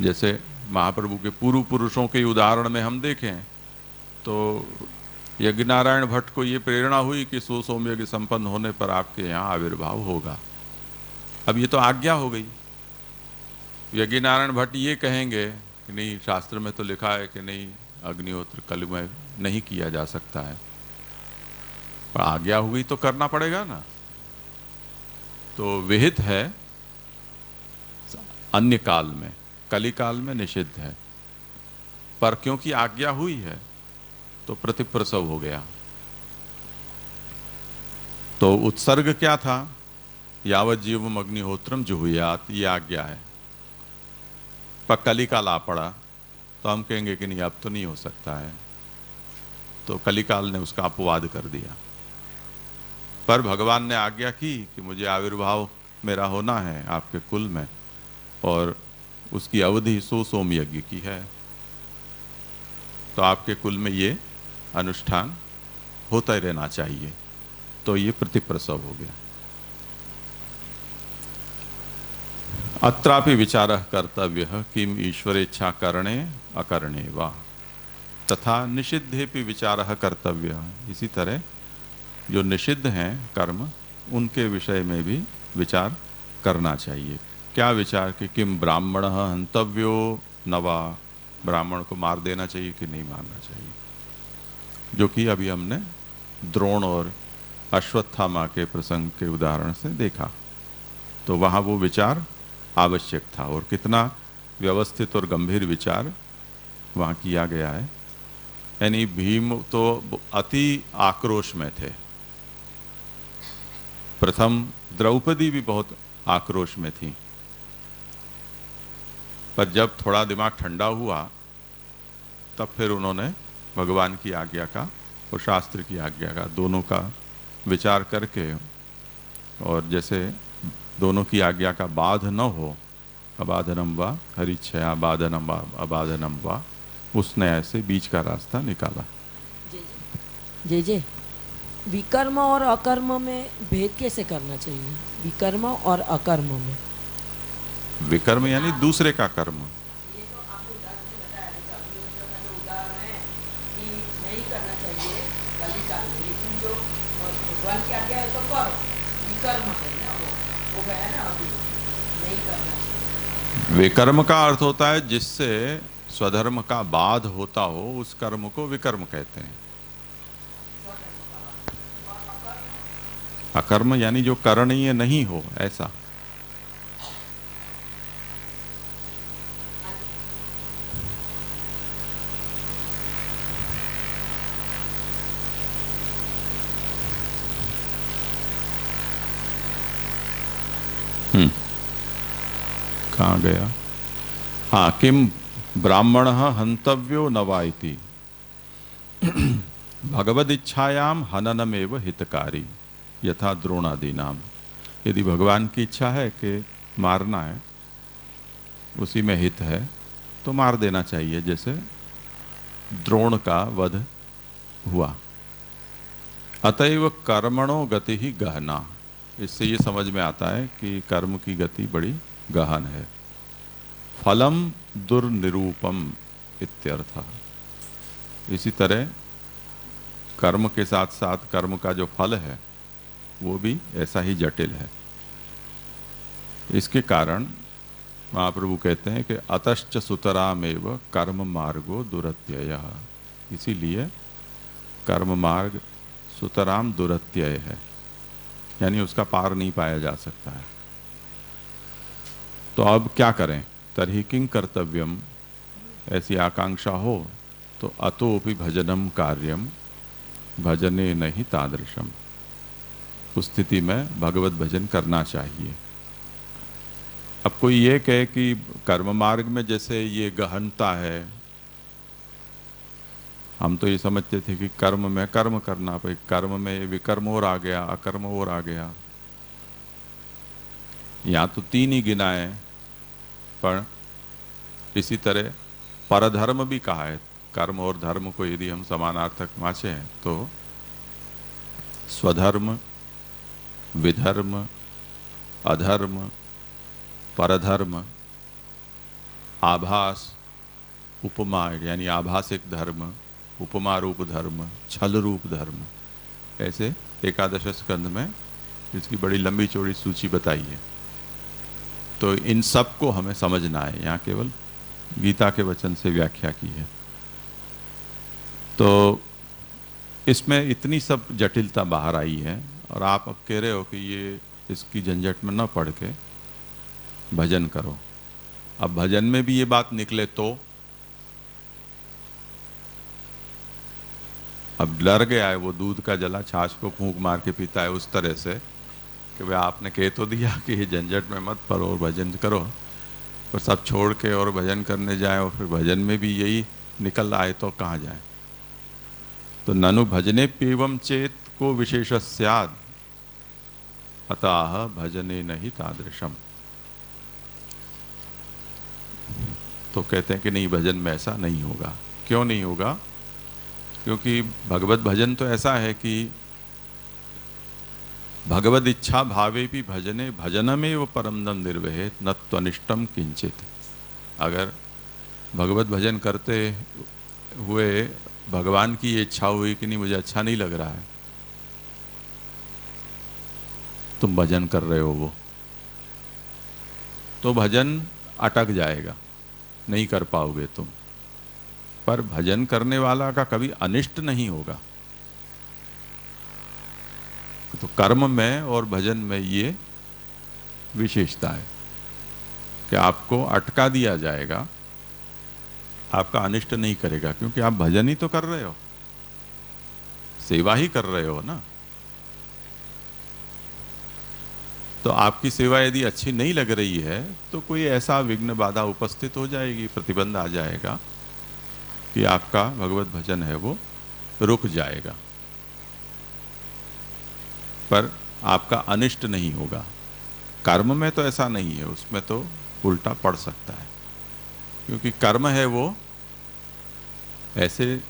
जैसे महाप्रभु के पूर्व पुरुषों के उदाहरण में हम देखें तो यज्ञनारायण भट्ट को ये प्रेरणा हुई कि सोम यज्ञ संपन्न होने पर आपके यहाँ आविर्भाव होगा। अब ये तो आज्ञा हो गई। यज्ञनारायण भट्ट ये कहेंगे कि नहीं, शास्त्र में तो लिखा है कि नहीं, अग्निहोत्र कल में नहीं किया जा सकता है, पर आज्ञा हुई तो करना पड़ेगा ना। तो विहित है अन्य काल में, कली काल में निषिद्ध है, पर क्योंकि आज्ञा हुई है तो प्रतिप्रसव हो गया। तो उत्सर्ग क्या था? यावत जीवम अग्निहोत्रम जुहुयात, ये आज्ञा है। पर कली काल आ पड़ा तो हम कहेंगे कि नहीं अब तो नहीं हो सकता है, तो कलिकाल ने उसका अपवाद कर दिया। पर भगवान ने आज्ञा की कि मुझे आविर्भाव मेरा होना है आपके कुल में, और उसकी अवधि सोम यज्ञ की है, तो आपके कुल में ये अनुष्ठान होता ही रहना चाहिए। तो ये प्रतिप्रसव हो गया। अत्रापि विचारः कर्तव्यः किम ईश्वरेच्छा करणे अकरणे वा तथा निषिद्धेपि विचारः कर्तव्यः। इसी तरह जो निषिद्ध हैं कर्म, उनके विषय में भी विचार करना चाहिए। क्या विचार कि किम ब्राह्मणः हंतव्यो न वा, ब्राह्मण को मार देना चाहिए कि नहीं मारना चाहिए, जो कि अभी हमने द्रोण और अश्वत्थामा के प्रसंग के उदाहरण से देखा। तो वहाँ वो विचार आवश्यक था, और कितना व्यवस्थित और गंभीर विचार वहाँ किया गया है। यानी भीम तो अति आक्रोश में थे। प्रथम द्रौपदी भी बहुत आक्रोश में थी, पर जब थोड़ा दिमाग ठंडा हुआ तब फिर उन्होंने भगवान की आज्ञा का और शास्त्र की आज्ञा का दोनों का विचार करके, और जैसे दोनों की आज्ञा का बाध न हो, अबाधनम वा हरिच्छया बाधनम वा अबाधनम वा, उसने ऐसे बीच का रास्ता निकाला। जय जय। विकर्म और अकर्म में भेद कैसे करना चाहिए? विकर्म और अकर्म में। विकर्म यानी दूसरे का कर्म। विकर्म का अर्थ होता है जिससे स्वधर्म का बाध होता हो, उस कर्म को विकर्म कहते हैं। अकर्म यानी जो करणीय नहीं हो ऐसा। कहाँ गया? हाँ, किम ब्राह्मण हंतव्यो न वा इति भगवद इच्छायाम हननमेव हितकारी यथा द्रोणादि नाम। यदि भगवान की इच्छा है कि मारना है, उसी में हित है, तो मार देना चाहिए, जैसे द्रोण का वध हुआ। अतएव कर्मणो गति ही गहना। इससे ये समझ में आता है कि कर्म की गति बड़ी गहन है। फलम दुर्निरूपम इत्यर्थ। इसी तरह कर्म के साथ साथ कर्म का जो फल है वो भी ऐसा ही जटिल है। इसके कारण महाप्रभु कहते हैं कि अतश्च सुतरामेव कर्म मार्गो दुरत्ययः। इसीलिए कर्म मार्ग सुतराम दुरत्यय है, यानी उसका पार नहीं पाया जा सकता है। तो अब क्या करें? तर्हि किं कर्तव्यम, ऐसी आकांक्षा हो तो अतोपि भजनम कार्यम भजने नहीं तादृशम। उस स्थिति में भगवत भजन करना चाहिए। अब कोई ये कहे कि कर्म मार्ग में जैसे ये गहनता है, हम तो ये समझते थे कि कर्म में कर्म करना, भाई कर्म में विकर्म और आ गया, अकर्म और आ गया। यहाँ तो 3 ही गिनाए, पर इसी तरह परधर्म भी कहा है। कर्म और धर्म को यदि हम समानार्थक माचे हैं तो स्वधर्म, विधर्म, अधर्म, परधर्म, आभास, उपमा यानी आभासिक धर्म, उपमा रूप धर्म, छल रूप धर्म, ऐसे एकादश स्कंध में इसकी बड़ी लंबी चौड़ी सूची बताई है। तो इन सब को हमें समझना है, यहाँ केवल गीता के वचन से व्याख्या की है। तो इसमें इतनी सब जटिलता बाहर आई है और आप अब कह रहे हो कि ये इसकी झंझट में न पड़ के भजन करो। अब भजन में भी ये बात निकले तो अब डर गया है वो, दूध का जला छाछ को फूंक मार के पीता है उस तरह से कि भाई आपने कह तो दिया कि ये झंझट में मत पड़ो और भजन करो, पर सब छोड़ के और भजन करने जाए और फिर भजन में भी यही निकल आए तो कहाँ जाए। तो ननु भजने पेवम चेत को विशेष स्याद अतः भजने नहीं तादृशम। तो कहते हैं कि नहीं, भजन में ऐसा नहीं होगा। क्यों नहीं होगा? क्योंकि भगवत भजन तो ऐसा है कि भगवद इच्छा भावे भी भजने भजनमेव वो परमदम निर्वहेत न त्वनिष्टम किंचित। अगर भगवत भजन करते हुए भगवान की ये इच्छा हुई कि नहीं मुझे अच्छा नहीं लग रहा है, तुम भजन कर रहे हो वो, तो भजन अटक जाएगा, नहीं कर पाओगे तुम। पर भजन करने वाला का कभी अनिष्ट नहीं होगा। तो कर्म में और भजन में ये विशेषता है कि आपको अटका दिया जाएगा, आपका अनिष्ट नहीं करेगा, क्योंकि आप भजन ही तो कर रहे हो, सेवा ही कर रहे हो ना। तो आपकी सेवा यदि अच्छी नहीं लग रही है तो कोई ऐसा विघ्न बाधा उपस्थित हो जाएगी, प्रतिबंध आ जाएगा कि आपका भगवत भजन है वो रुक जाएगा, पर आपका अनिष्ट नहीं होगा। कर्म में तो ऐसा नहीं है, उसमें तो उल्टा पड़ सकता है, क्योंकि कर्म है वो ऐसे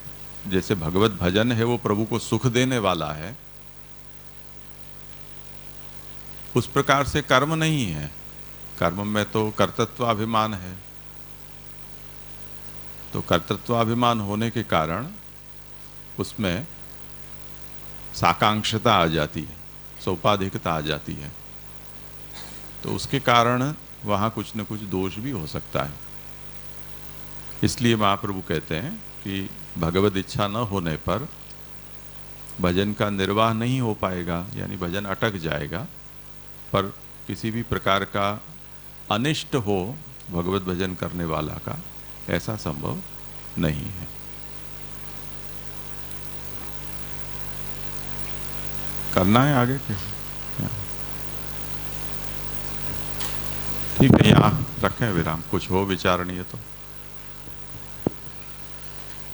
जैसे भगवत भजन है वो प्रभु को सुख देने वाला है, उस प्रकार से कर्म नहीं है। कर्म में तो कर्तृत्वाभिमान है, तो कर्तृत्वाभिमान होने के कारण उसमें साकांक्षता आ जाती है, सोपाधिकता आ जाती है, तो उसके कारण वहाँ कुछ न कुछ दोष भी हो सकता है। इसलिए महाप्रभु कहते हैं कि भगवत इच्छा न होने पर भजन का निर्वाह नहीं हो पाएगा, यानी भजन अटक जाएगा, पर किसी भी प्रकार का अनिष्ट हो भगवत भजन करने वाला का, ऐसा संभव नहीं है। करना है आगे के? ठीक है, यहाँ रखें विराम, कुछ हो विचारणीय तो।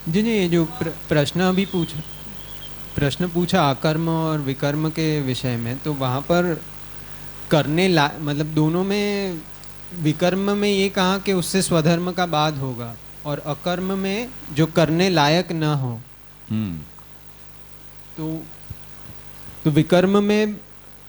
जी ये जो प्रश्न पूछा अकर्म और विकर्म के विषय में, तो वहाँ पर करने मतलब दोनों में, विकर्म में ये कहा कि उससे स्वधर्म का बाध होगा, और अकर्म में जो करने लायक ना हो। तो विकर्म में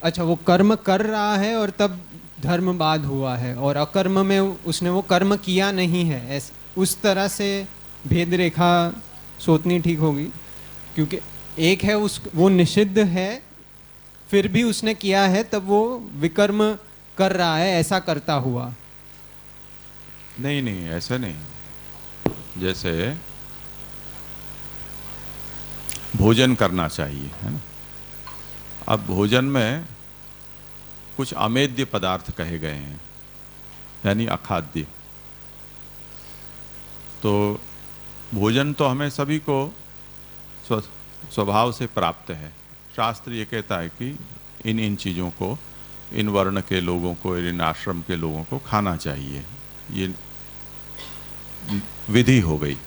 अच्छा वो कर्म कर रहा है और तब धर्म बाध हुआ है, और अकर्म में उसने वो कर्म किया नहीं है, उस तरह से भेद रेखा सोचनी ठीक होगी। क्योंकि एक है वो निषिद्ध है, फिर भी उसने किया है, तब वो विकर्म कर रहा है, ऐसा करता हुआ। नहीं, ऐसा नहीं। जैसे भोजन करना चाहिए, है ना। अब भोजन में कुछ अमेद्य पदार्थ कहे गए हैं, यानी अखाद्य। तो भोजन तो हमें सभी को स्वभाव से प्राप्त है। शास्त्र ये कहता है कि इन चीज़ों को, इन वर्ण के लोगों को, इन आश्रम के लोगों को खाना चाहिए, ये विधि हो गई।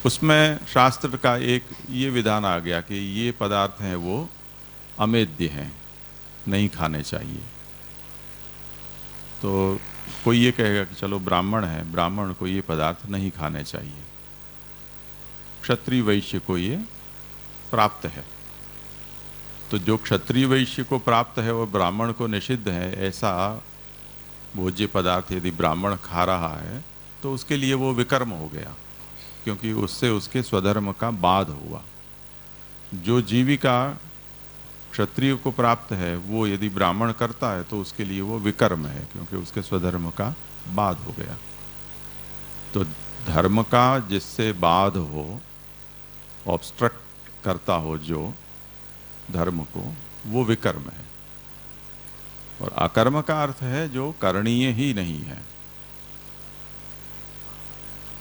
उसमें शास्त्र का एक ये विधान आ गया कि ये पदार्थ हैं वो अमेद्य हैं, नहीं खाने चाहिए। तो कोई ये कहेगा कि चलो ब्राह्मण है, ब्राह्मण को ये पदार्थ नहीं खाने चाहिए, क्षत्रिय वैश्य को ये प्राप्त है। तो जो क्षत्रिय वैश्य को प्राप्त है वो ब्राह्मण को निषिद्ध है, ऐसा भोज्य पदार्थ यदि ब्राह्मण खा रहा है तो उसके लिए वो विकर्म हो गया, क्योंकि उससे उसके स्वधर्म का बाध हुआ। जो जीविका क्षत्रिय को प्राप्त है वो यदि ब्राह्मण करता है तो उसके लिए वो विकर्म है, क्योंकि उसके स्वधर्म का बाध हो गया। तो धर्म का जिससे बाध हो, ऑब्स्ट्रक्ट करता हो जो धर्म को, वो विकर्म है। और अकर्म का अर्थ है जो करणीय ही नहीं है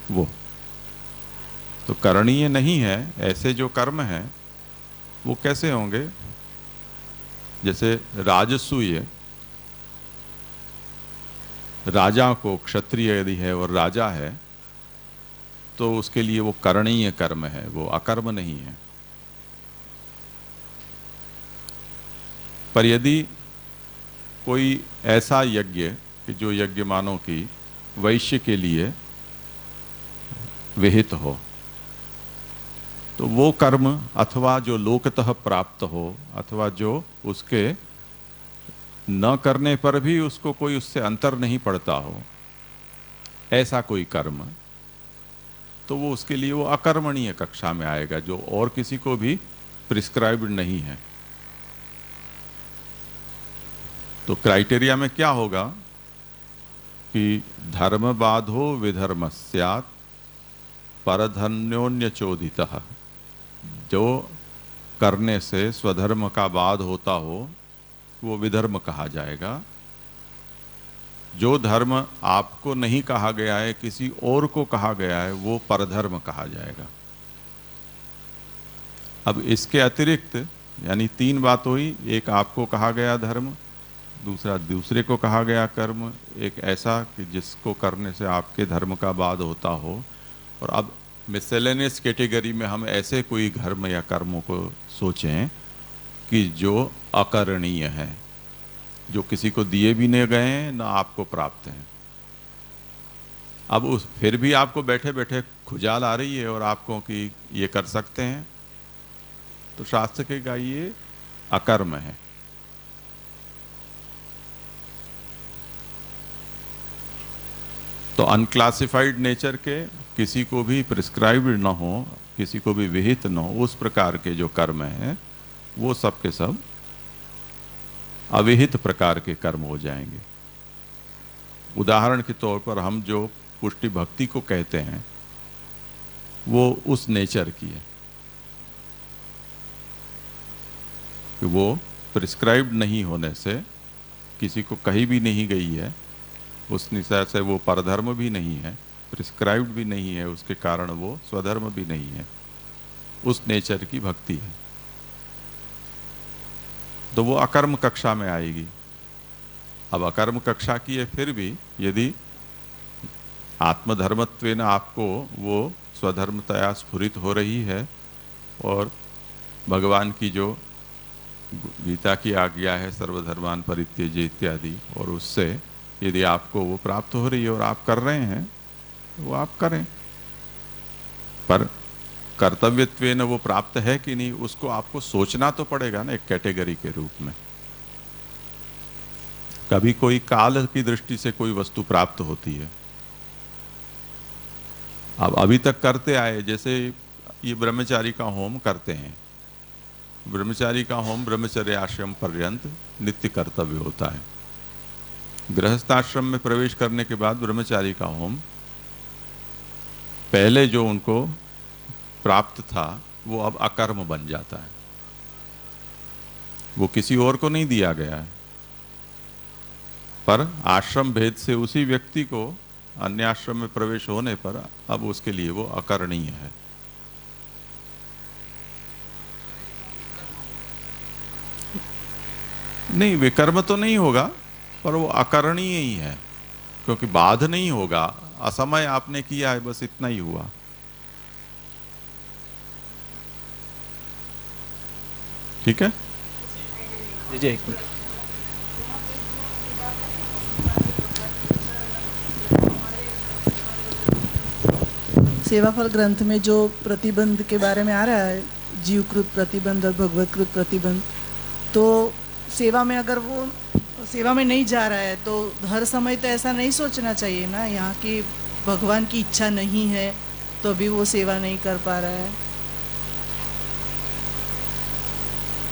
वो। तो करणीय नहीं है ऐसे जो कर्म है वो कैसे होंगे? जैसे राजसूय, राजा को, क्षत्रिय यदि है और राजा है तो उसके लिए वो करणीय कर्म है, वो अकर्म नहीं है। पर यदि कोई ऐसा यज्ञ कि जो यज्ञ मानो कि वैश्य के लिए विहित हो, तो वो कर्म अथवा जो लोकतः प्राप्त हो अथवा जो उसके न करने पर भी उसको कोई उससे अंतर नहीं पड़ता हो, ऐसा कोई कर्म, तो वो उसके लिए वो अकर्मणीय कक्षा में आएगा, जो और किसी को भी प्रिस्क्राइब्ड नहीं है। तो क्राइटेरिया में क्या होगा कि धर्म बाधो विधर्म स्यात् परधन्योन्य चोदितः, जो करने से स्वधर्म का बाध होता हो वो विधर्म कहा जाएगा। जो धर्म आपको नहीं कहा गया है, किसी और को कहा गया है, वो परधर्म कहा जाएगा। अब इसके अतिरिक्त यानी तीन बात हुई, एक आपको कहा गया धर्म, दूसरा दूसरे को कहा गया कर्म, एक ऐसा कि जिसको करने से आपके धर्म का बाध होता हो, और अब मिसलेनियस कैटेगरी में हम ऐसे कोई धर्म या कर्मों को सोचें कि जो अकरणीय है, जो किसी को दिए भी नहीं गए हैं ना आपको प्राप्त हैं। अब उस फिर भी आपको बैठे बैठे खुजाल आ रही है और आपको कि ये कर सकते हैं, तो शास्त्र कहेगा ये अकर्म है। तो अनक्लासिफाइड नेचर के, किसी को भी प्रिस्क्राइब्ड न हो, किसी को भी विहित न हो, उस प्रकार के जो कर्म हैं वो सब के सब अविहित प्रकार के कर्म हो जाएंगे। उदाहरण के तौर पर हम जो पुष्टि भक्ति को कहते हैं वो उस नेचर की है कि वो प्रिस्क्राइब्ड नहीं होने से, किसी को कही भी नहीं गई है, उस निशा से वो परधर्म भी नहीं है, प्रिस्क्राइब्ड भी नहीं है, उसके कारण वो स्वधर्म भी नहीं है, उस नेचर की भक्ति है। तो वो अकर्म कक्षा में आएगी। अब अकर्म कक्षा की है, फिर भी यदि आत्मधर्मत्वेन आपको वो स्वधर्मतया स्फुरित हो रही है और भगवान की जो गीता की आज्ञा है सर्वधर्मान परित्यज्य इत्यादि, और उससे यदि आपको वो प्राप्त हो रही है और आप कर रहे हैं, वो आप करें। पर कर्तव्यत्वेन वो प्राप्त है कि नहीं, उसको आपको सोचना तो पड़ेगा ना, एक कैटेगरी के रूप में। कभी कोई काल की दृष्टि से कोई वस्तु प्राप्त होती है, अब अभी तक करते आए, जैसे ये ब्रह्मचारी का होम करते हैं, ब्रह्मचारी का होम ब्रह्मचर्य आश्रम पर्यंत नित्य कर्तव्य होता है। गृहस्थाश्रम में प्रवेश करने के बाद ब्रह्मचारी का होम पहले जो उनको प्राप्त था वो अब अकर्म बन जाता है, वो किसी और को नहीं दिया गया है, पर आश्रम भेद से उसी व्यक्ति को अन्य आश्रम में प्रवेश होने पर अब उसके लिए वो अकरणीय है। नहीं, विकर्म तो नहीं होगा, पर वो अकरणीय ही है, क्योंकि बाध नहीं होगा, असमय आपने किया है, बस इतना ही हुआ। ठीक है जी एक मिनट। सेवाफल ग्रंथ में जो प्रतिबंध के बारे में आ रहा है, जीवकृत प्रतिबंध और भगवतकृत प्रतिबंध, तो सेवा में अगर वो सेवा में नहीं जा रहा है तो हर समय तो ऐसा नहीं सोचना चाहिए ना, यहाँ की भगवान की इच्छा नहीं है तो भी वो सेवा नहीं कर पा रहा है।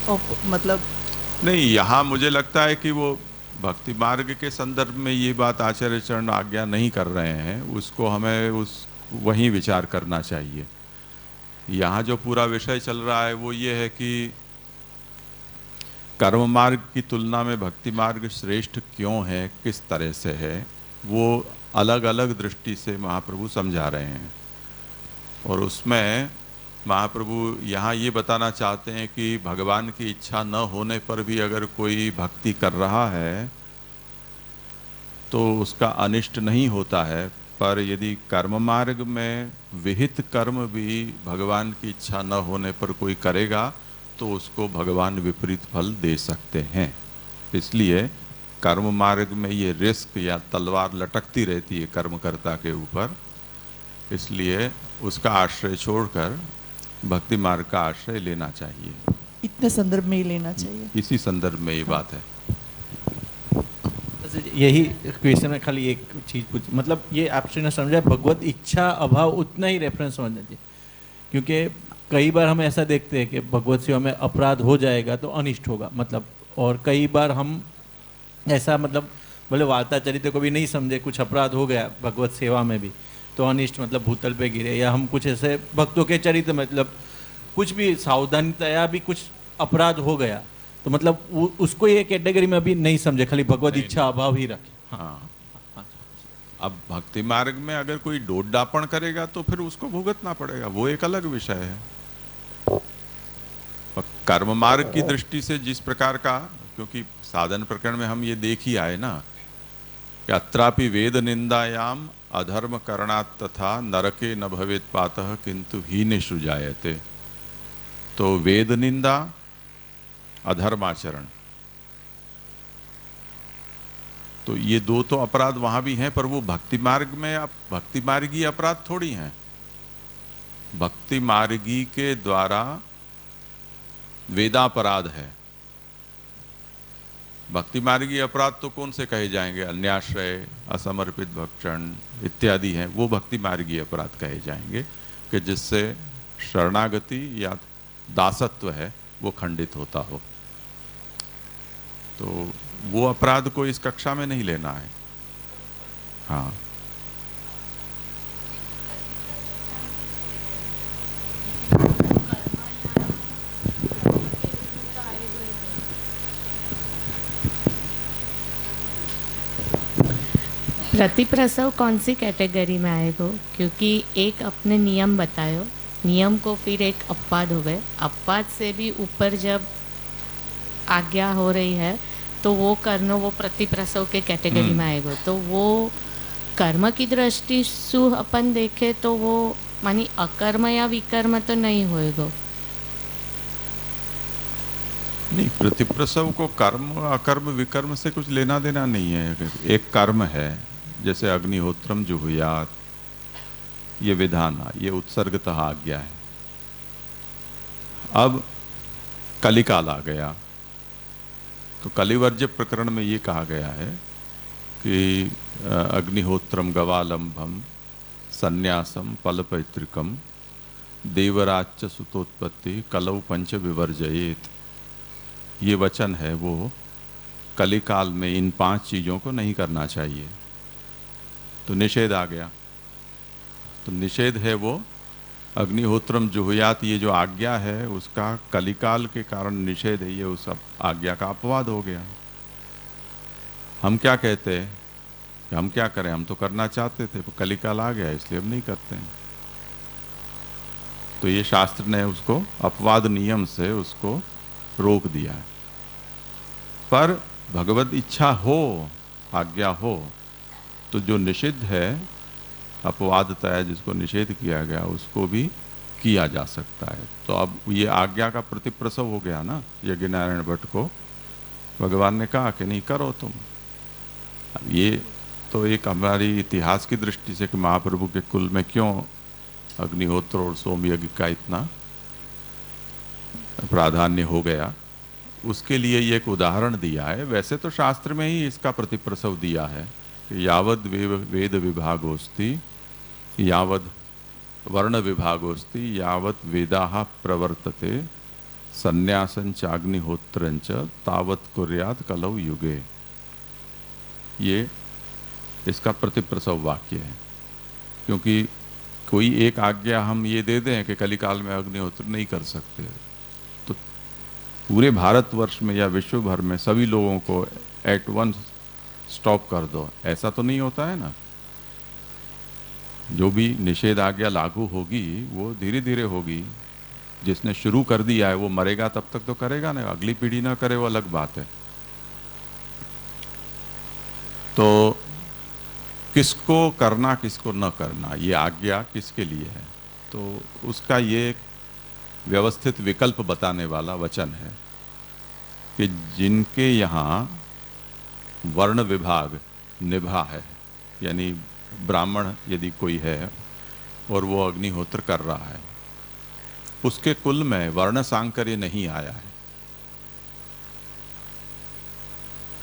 और मतलब नहीं, यहाँ मुझे लगता है कि वो भक्ति मार्ग के संदर्भ में ये बात आचार्य चरण आज्ञा नहीं कर रहे हैं, उसको हमें वहीं विचार करना चाहिए। यहाँ जो पूरा विषय चल रहा है वो ये है कि कर्म मार्ग की तुलना में भक्ति मार्ग श्रेष्ठ क्यों है, किस तरह से है, वो अलग अलग दृष्टि से महाप्रभु समझा रहे हैं। और उसमें महाप्रभु यहाँ ये बताना चाहते हैं कि भगवान की इच्छा न होने पर भी अगर कोई भक्ति कर रहा है तो उसका अनिष्ट नहीं होता है, पर यदि कर्म मार्ग में विहित कर्म भी भगवान की इच्छा न होने पर कोई करेगा तो उसको भगवान विपरीत फल दे सकते हैं। इसलिए कर्म मार्ग में ये रिस्क या तलवार लटकती रहती है कर्मकर्ता के ऊपर, इसलिए उसका आश्रय छोड़कर भक्ति मार्ग का आश्रय लेना चाहिए। इतने संदर्भ में ही लेना चाहिए। इसी संदर्भ में ये बात है। यही क्वेश्चन में खाली एक चीज़ पूछ, मतलब ये आपसे ने समझा भगवत इच्छा अभाव उतना ही रेफरेंस समझना चाहिए, क्योंकि कई बार हम ऐसा देखते हैं कि भगवत सेवा में अपराध हो जाएगा तो अनिष्ट होगा, मतलब, और कई बार हम ऐसा मतलब बोले वार्ता चरित्र को भी नहीं समझे, कुछ अपराध हो गया भगवत सेवा में भी तो अनिष्ट, मतलब भूतल पे गिरे, या हम कुछ ऐसे भक्तों के चरित्र मतलब कुछ भी सावधानतया भी कुछ अपराध हो गया तो मतलब उसको ये कैटेगरी में अभी नहीं समझे, खाली भगवत इच्छा अभाव ही रखे। हाँ, अब भक्ति मार्ग में अगर कोई डोडापण करेगा तो फिर उसको भुगतना पड़ेगा, वो एक अलग विषय है। कर्म मार्ग की दृष्टि से जिस प्रकार का, क्योंकि साधन प्रकरण में हम ये देख ही आए ना कि अत्रापि वेद निंदायाम अधर्म करणात् तथा नरके न भवेत पातः किंतु हीनेषु जायते। तो वेद निंदा, अधर्माचरण, तो ये दो तो अपराध वहां भी हैं, पर वो भक्ति मार्ग में भक्ति मार्गी अपराध थोड़ी हैं। भक्ति मार्गी के द्वारा वेदापराध है। भक्ति मार्गी अपराध तो कौन से कहे जाएंगे? अन्याश्रय, असमर्पित भक्षण इत्यादि हैं, वो भक्ति मार्गी अपराध कहे जाएंगे कि जिससे शरणागति या दासत्व है वो खंडित होता हो। तो वो अपराध को इस कक्षा में नहीं लेना है। हाँ, प्रतिप्रसव कौन सी कैटेगरी में आएगा? क्योंकि एक अपने नियम बतायो, नियम को फिर एक अपवाद हो गए, अपवाद से भी ऊपर जब आज्ञा हो रही है तो वो करना वो प्रतिप्रसव के कैटेगरी में आएगा। तो वो कर्म की दृष्टि से अपन देखे तो वो मानी अकर्म या विकर्म तो नहीं होएगा। नहीं, प्रतिप्रसव को कर्म अकर्म विकर्म से कुछ लेना देना नहीं है। एक कर्म है, जैसे अग्निहोत्रम जुहुयात, ये विधान, ये उत्सर्गतः आज्ञा है। अब कलिकाल आ गया तो कलिवर्ज्य प्रकरण में ये कहा गया है कि अग्निहोत्रम गवालंभम संन्यासम फलपैतृकम देवराच्च सुतोत्पत्ति कलौ पंच विवर्जयेत। ये वचन है वो कलिकाल में इन 5 चीज़ों को नहीं करना चाहिए। तो निषेध आ गया। तो निषेध है वो अग्निहोत्रम जुहुयात, ये जो आज्ञा है उसका कलिकाल के कारण निषेध है, ये उस आज्ञा का अपवाद हो गया। हम क्या कहते हैं कि हम क्या करें, हम तो करना चाहते थे, कलिकाल आ गया इसलिए हम नहीं करते हैं। तो ये शास्त्र ने उसको अपवाद नियम से उसको रोक दिया है। पर भगवत इच्छा हो, आज्ञा हो, तो जो निषिद्ध है, अपवादतः जिसको निषेध किया गया, उसको भी किया जा सकता है। तो अब ये आज्ञा का प्रतिप्रसव हो गया ना। यज्ञनारायण भट्ट को भगवान ने कहा कि नहीं करो तुम। अब ये तो एक हमारी इतिहास की दृष्टि से कि महाप्रभु के कुल में क्यों अग्निहोत्र और सोमयज्ञ का इतना प्राधान्य हो गया, उसके लिए ये एक उदाहरण दिया है। वैसे तो शास्त्र में ही इसका प्रतिप्रसव दिया है कि यावद वेद विभागोस्ति यावद वर्ण विभागोस्ति यावत वेदाः प्रवर्तते संन्यासं चाग्निहोत्रं च तावत कुर्यात् कलौ युगे। ये इसका प्रतिप्रसव वाक्य है, क्योंकि कोई एक आज्ञा हम ये दे दें कि कलिकाल में अग्निहोत्र नहीं कर सकते, तो पूरे भारतवर्ष में या विश्व भर में सभी लोगों को एट वन स्टॉप कर दो, ऐसा तो नहीं होता है ना। जो भी निषेध आज्ञा लागू होगी वो धीरे धीरे होगी। जिसने शुरू कर दिया है वो मरेगा तब तक तो करेगा ना, अगली पीढ़ी ना करे वो अलग बात है। तो किसको करना किसको न करना, ये आज्ञा किसके लिए है, तो उसका ये एक व्यवस्थित विकल्प बताने वाला वचन है कि जिनके यहाँ वर्ण विभाग निभा है, यानी ब्राह्मण यदि कोई है और वो अग्निहोत्र कर रहा है, उसके कुल में वर्ण सांकर्य नहीं आया है,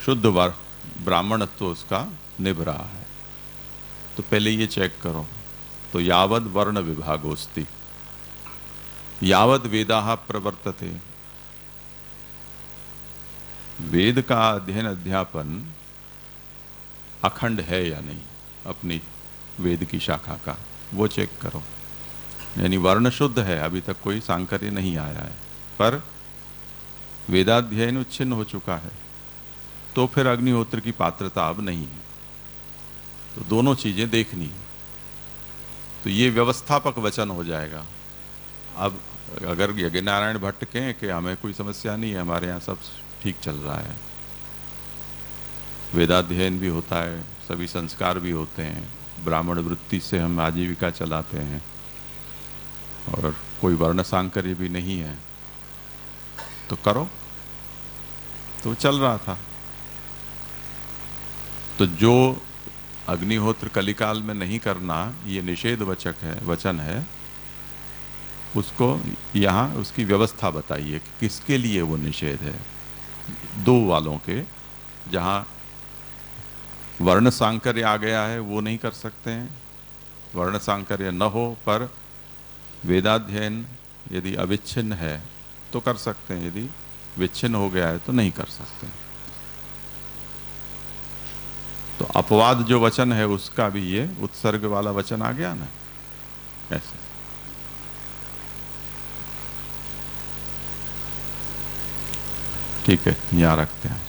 शुद्ध ब्राह्मणत्व उसका निभ रहा है, तो पहले ये चेक करो। तो यावद वर्ण विभागोस्ति यावद वेदाः प्रवर्तते, वेद का अध्ययन अध्यापन अखंड है या नहीं अपनी वेद की शाखा का, वो चेक करो। यानी वर्ण शुद्ध है, अभी तक कोई सांकर्य नहीं आया है, पर वेदाध्ययन उच्छिन्न हो चुका है, तो फिर अग्निहोत्र की पात्रता अब नहीं है। तो दोनों चीजें देखनी है, तो ये व्यवस्थापक वचन हो जाएगा। अब अगर यज्ञनारायण भट्ट कहें कि हमें कोई समस्या नहीं है, हमारे यहाँ सब ठीक चल रहा है, वेदाध्ययन भी होता है, सभी संस्कार भी होते हैं, ब्राह्मण वृत्ति से हम आजीविका चलाते हैं और कोई वर्ण सांकर्य भी नहीं है, तो करो। तो चल रहा था। तो जो अग्निहोत्र कलिकाल में नहीं करना, ये निषेध वचन है, उसको यहाँ उसकी व्यवस्था बताइए कि किसके लिए वो निषेध है। दो वालों के, जहाँ वर्ण सांकर्य आ गया है वो नहीं कर सकते हैं, वर्ण सांकर्य न हो पर वेदाध्ययन यदि अविच्छिन्न है तो कर सकते हैं, यदि विच्छिन्न हो गया है तो नहीं कर सकते। तो अपवाद जो वचन है उसका भी ये उत्सर्ग वाला वचन आ गया ना, ऐसे। ठीक है, यहाँ रखते हैं।